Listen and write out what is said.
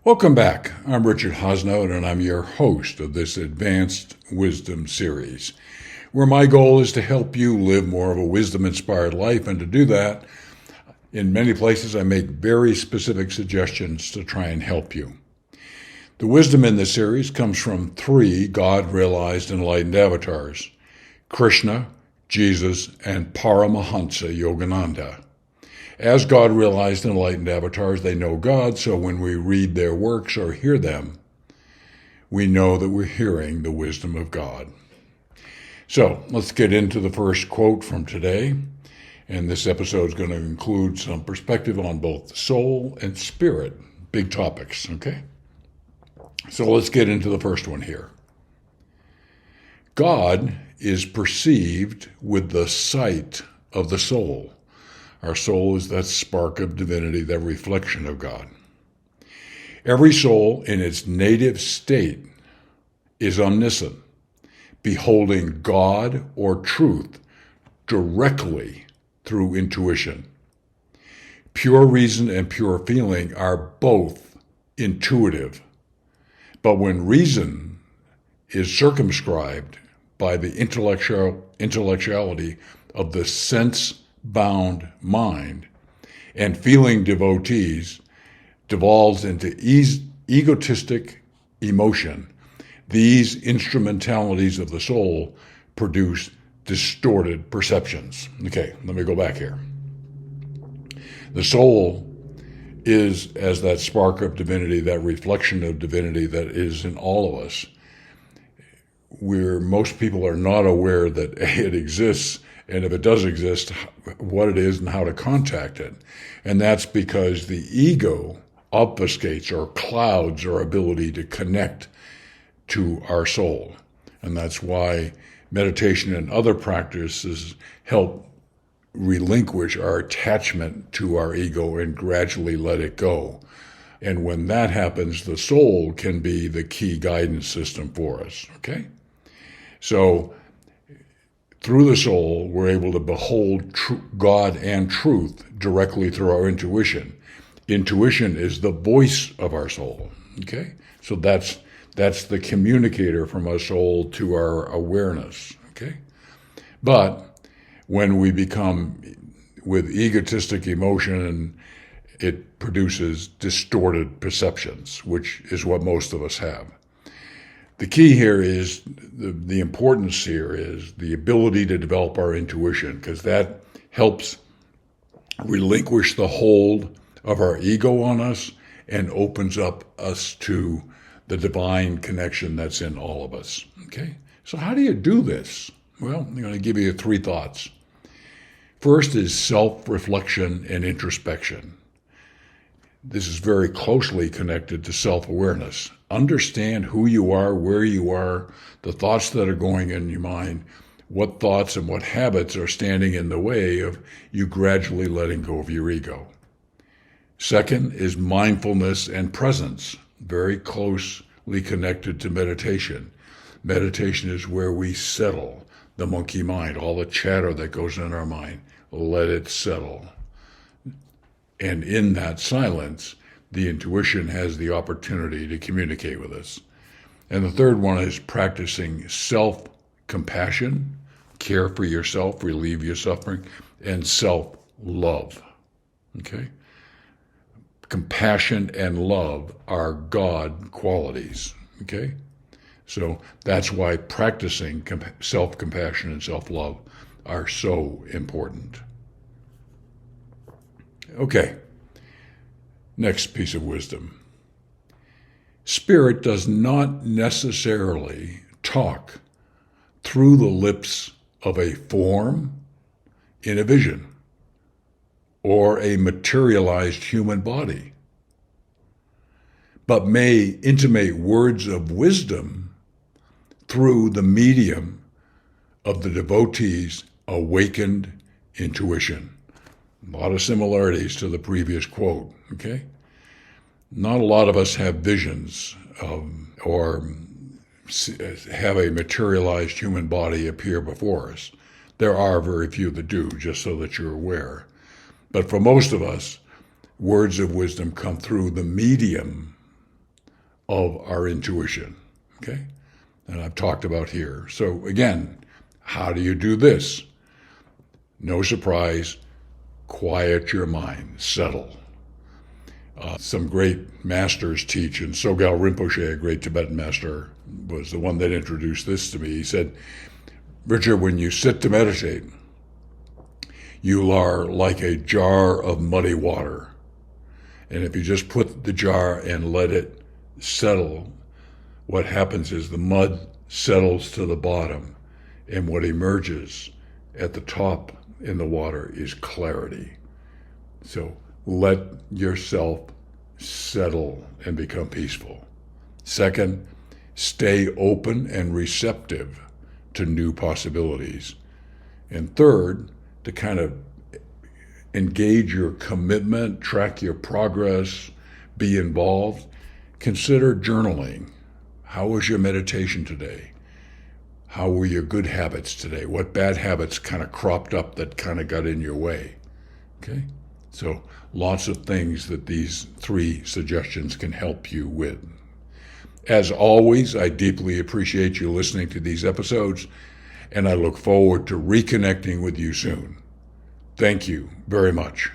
Welcome back. I'm Richard HAASNOOT, and I'm your host of this Advanced Wisdom series, where my goal is to help you live more of a wisdom-inspired life. And to do that, in many places, I make very specific suggestions to try and help you. The wisdom in this series comes from three God-realized enlightened avatars: Krishna, Jesus, and Paramahansa Yogananda. As God-realized enlightened avatars, they know God, so when we read their works or hear them, we know that we're hearing the wisdom of God. So let's get into the first quote from today, and this episode is going to include some perspective on both soul and spirit, big topics, okay? So let's get into the first one here. God is perceived with the sight of the soul. Our soul is that spark of divinity, that reflection of God. Every soul in its native state is omniscient, beholding God or truth directly through intuition. Pure reason and pure feeling are both intuitive, but when reason is circumscribed by the intellectuality of the sense-bound mind, and feeling devotees devolves into egotistic emotion, these instrumentalities of the soul produce distorted perceptions. Okay, let me go back here. The soul is as that spark of divinity, that reflection of divinity that is in all of us, where most people are not aware that it exists, and if it does exist, what it is and how to contact it. And that's because the ego obfuscates or clouds our ability to connect to our soul. And that's why meditation and other practices help relinquish our attachment to our ego and gradually let it go. And when that happens, the soul can be the key guidance system for us, okay? So through the soul, we're able to behold God and truth directly through our intuition. Intuition is the voice of our soul, okay? So that's the communicator from our soul to our awareness, okay? But when we become with egotistic emotion, it produces distorted perceptions, which is what most of us have. The key here is, the importance here is the ability to develop our intuition, because that helps relinquish the hold of our ego on us and opens up us to the divine connection that's in all of us. Okay? So how do you do this? Well, I'm going to give you three thoughts. First is self-reflection and introspection. This is very closely connected to self-awareness. Understand who you are, where you are, the thoughts that are going in your mind, what thoughts and what habits are standing in the way of you gradually letting go of your ego. Second is mindfulness and presence, very closely connected to meditation. Meditation is where we settle the monkey mind, all the chatter that goes in our mind. Let it settle. And in that silence, the intuition has the opportunity to communicate with us. And the third one is practicing self-compassion, care for yourself, relieve your suffering, and self-love. Okay? Compassion and love are God qualities. Okay? So that's why practicing self-compassion and self-love are so important. Okay, next piece of wisdom. Spirit does not necessarily talk through the lips of a form in a vision or a materialized human body, but may intimate words of wisdom through the medium of the devotee's awakened intuition. A lot of similarities to the previous quote, okay? Not a lot of us have visions or have a materialized human body appear before us. There are very few that do, just so that you're aware. But for most of us, words of wisdom come through the medium of our intuition. Okay? And I've talked about here. So again, how do you do this? No surprise, quiet your mind, settle. Some great masters teach, and Sogyal Rinpoche, a great Tibetan master, was the one that introduced this to me. He said, Richard, when you sit to meditate, you are like a jar of muddy water. And if you just put the jar and let it settle, what happens is the mud settles to the bottom, and what emerges at the top in the water is clarity. So let yourself settle and become peaceful. Second, stay open and receptive to new possibilities. And third, to kind of engage your commitment, track your progress, be involved, consider journaling. How was your meditation today? How were your good habits today? What bad habits kind of cropped up that kind of got in your way? Okay? So lots of things that these 3 suggestions can help you with. As always, I deeply appreciate you listening to these episodes, and I look forward to reconnecting with you soon. Thank you very much.